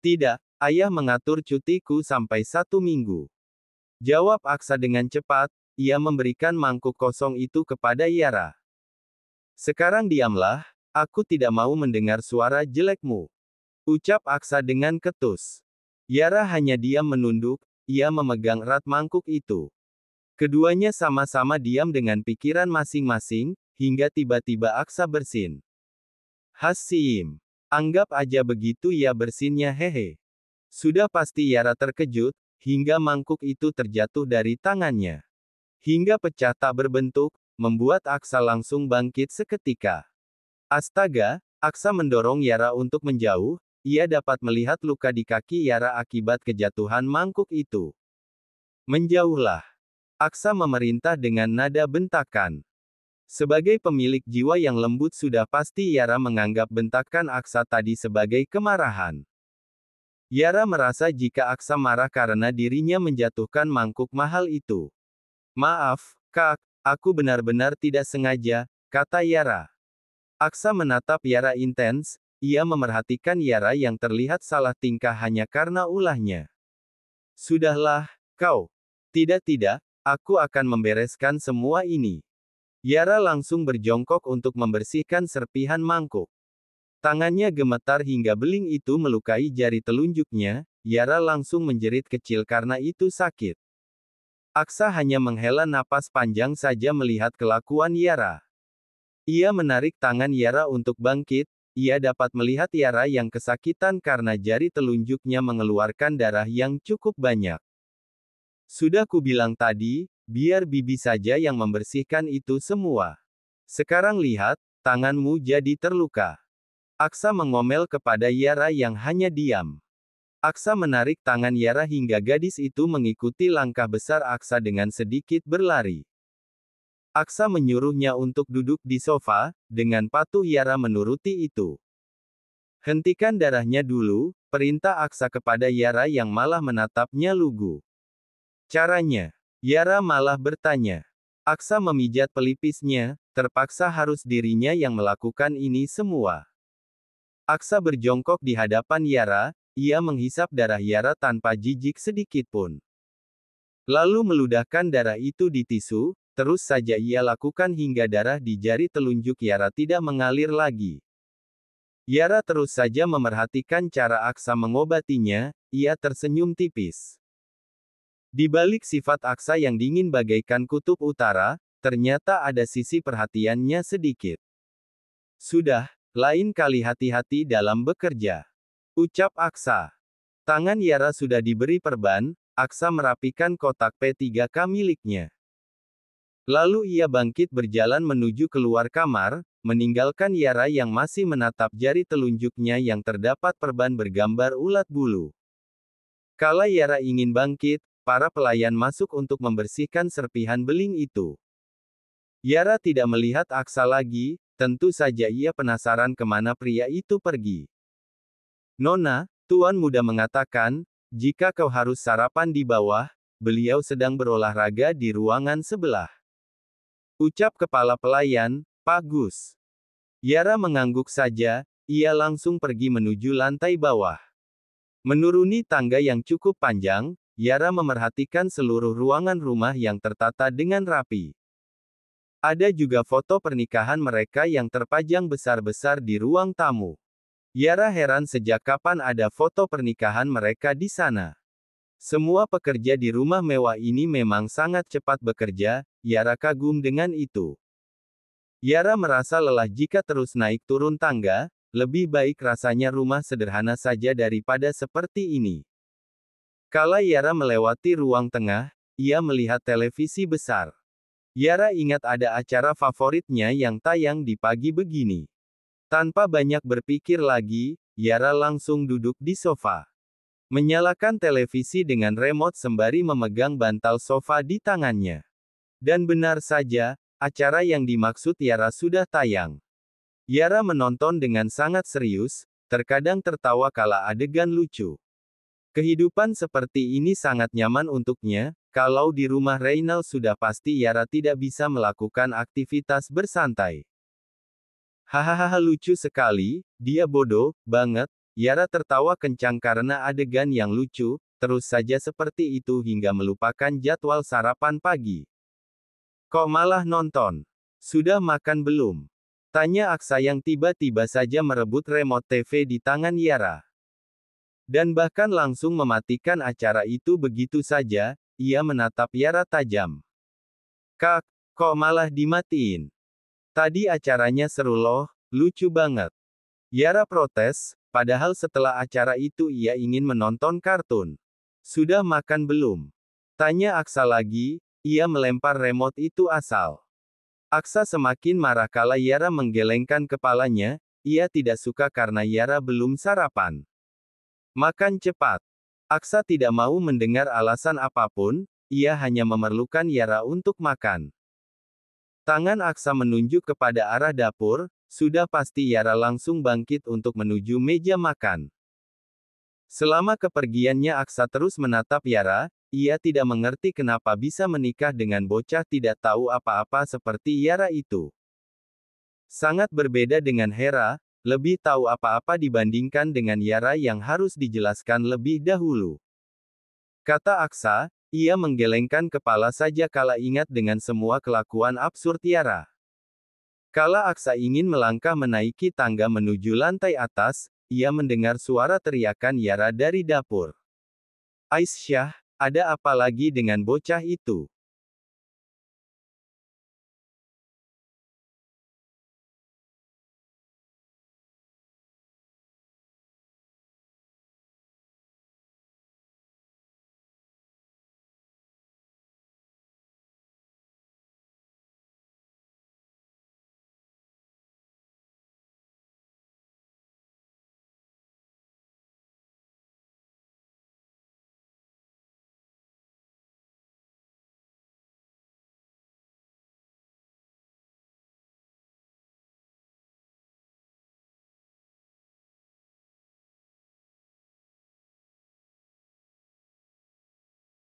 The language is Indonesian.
Tidak, ayah mengatur cutiku sampai 1 minggu. Jawab Aksa dengan cepat, ia memberikan mangkuk kosong itu kepada Yara. Sekarang diamlah, aku tidak mau mendengar suara jelekmu. Ucap Aksa dengan ketus. Yara hanya diam menunduk, ia memegang erat mangkuk itu. Keduanya sama-sama diam dengan pikiran masing-masing, hingga tiba-tiba Aksa bersin. Hasim. Anggap aja begitu ya bersinnya hehe. Sudah pasti Yara terkejut, hingga mangkuk itu terjatuh dari tangannya. Hingga pecah tak berbentuk, membuat Aksa langsung bangkit seketika. Astaga, Aksa mendorong Yara untuk menjauh, ia dapat melihat luka di kaki Yara akibat kejatuhan mangkuk itu. Menjauhlah. Aksa memerintah dengan nada bentakan. Sebagai pemilik jiwa yang lembut sudah pasti Yara menganggap bentakan Aksa tadi sebagai kemarahan. Yara merasa jika Aksa marah karena dirinya menjatuhkan mangkuk mahal itu. Maaf, Kak, aku benar-benar tidak sengaja, kata Yara. Aksa menatap Yara intens, ia memerhatikan Yara yang terlihat salah tingkah hanya karena ulahnya. Sudahlah, kau. Tidak, aku akan membereskan semua ini. Yara langsung berjongkok untuk membersihkan serpihan mangkuk. Tangannya gemetar hingga beling itu melukai jari telunjuknya, Yara langsung menjerit kecil karena itu sakit. Aksa hanya menghela napas panjang saja melihat kelakuan Yara. Ia menarik tangan Yara untuk bangkit, ia dapat melihat Yara yang kesakitan karena jari telunjuknya mengeluarkan darah yang cukup banyak. Sudah kubilang tadi, biar bibi saja yang membersihkan itu semua. Sekarang lihat, tanganmu jadi terluka. Aksa mengomel kepada Yara yang hanya diam. Aksa menarik tangan Yara hingga gadis itu mengikuti langkah besar Aksa dengan sedikit berlari. Aksa menyuruhnya untuk duduk di sofa, dengan patuh Yara menuruti itu. Hentikan darahnya dulu, perintah Aksa kepada Yara yang malah menatapnya lugu. Caranya? Yara malah bertanya. Aksa memijat pelipisnya, terpaksa harus dirinya yang melakukan ini semua. Aksa berjongkok di hadapan Yara, ia menghisap darah Yara tanpa jijik sedikit pun. Lalu meludahkan darah itu di tisu, terus saja ia lakukan hingga darah di jari telunjuk Yara tidak mengalir lagi. Yara terus saja memerhatikan cara Aksa mengobatinya, ia tersenyum tipis. Di balik sifat Aksa yang dingin bagaikan kutub utara, ternyata ada sisi perhatiannya sedikit. Sudah, lain kali hati-hati dalam bekerja. Ucap Aksa. Tangan Yara sudah diberi perban, Aksa merapikan kotak P3K miliknya. Lalu ia bangkit berjalan menuju keluar kamar, meninggalkan Yara yang masih menatap jari telunjuknya yang terdapat perban bergambar ulat bulu. Kala Yara ingin bangkit, para pelayan masuk untuk membersihkan serpihan beling itu. Yara tidak melihat Aksa lagi, tentu saja ia penasaran kemana pria itu pergi. Nona, Tuan Muda mengatakan, jika kau harus sarapan di bawah, beliau sedang berolahraga di ruangan sebelah. Ucap kepala pelayan, Pak Gus. Yara mengangguk saja, ia langsung pergi menuju lantai bawah. Menuruni tangga yang cukup panjang, Yara memerhatikan seluruh ruangan rumah yang tertata dengan rapi. Ada juga foto pernikahan mereka yang terpajang besar-besar di ruang tamu. Yara heran sejak kapan ada foto pernikahan mereka di sana. Semua pekerja di rumah mewah ini memang sangat cepat bekerja, Yara kagum dengan itu. Yara merasa lelah jika terus naik turun tangga, lebih baik rasanya rumah sederhana saja daripada seperti ini. Kala Yara melewati ruang tengah, ia melihat televisi besar. Yara ingat ada acara favoritnya yang tayang di pagi begini. Tanpa banyak berpikir lagi, Yara langsung duduk di sofa. Menyalakan televisi dengan remote sembari memegang bantal sofa di tangannya. Dan benar saja, acara yang dimaksud Yara sudah tayang. Yara menonton dengan sangat serius, terkadang tertawa kala adegan lucu. Kehidupan seperti ini sangat nyaman untuknya, kalau di rumah Reynald sudah pasti Yara tidak bisa melakukan aktivitas bersantai. Hahaha lucu sekali, dia bodoh banget, Yara tertawa kencang karena adegan yang lucu, terus saja seperti itu hingga melupakan jadwal sarapan pagi. Kok malah nonton? Sudah makan belum? Tanya Aksa yang tiba-tiba saja merebut remote TV di tangan Yara. Dan bahkan langsung mematikan acara itu begitu saja, ia menatap Yara tajam. Kak, kok malah dimatiin? Tadi acaranya seru loh, lucu banget. Yara protes, padahal setelah acara itu ia ingin menonton kartun. Sudah makan belum? Tanya Aksa lagi, ia melempar remote itu asal. Aksa semakin marah kala Yara menggelengkan kepalanya, ia tidak suka karena Yara belum sarapan. Makan cepat. Aksa tidak mau mendengar alasan apapun, ia hanya memerlukan Yara untuk makan. Tangan Aksa menunjuk kepada arah dapur, sudah pasti Yara langsung bangkit untuk menuju meja makan. Selama kepergiannya Aksa terus menatap Yara, ia tidak mengerti kenapa bisa menikah dengan bocah tidak tahu apa-apa seperti Yara itu. Sangat berbeda dengan Hera, lebih tahu apa-apa dibandingkan dengan Yara yang harus dijelaskan lebih dahulu. Kata Aksa, ia menggelengkan kepala saja kala ingat dengan semua kelakuan absurd Yara. Kala Aksa ingin melangkah menaiki tangga menuju lantai atas, ia mendengar suara teriakan Yara dari dapur. Aisyah, ada apa lagi dengan bocah itu?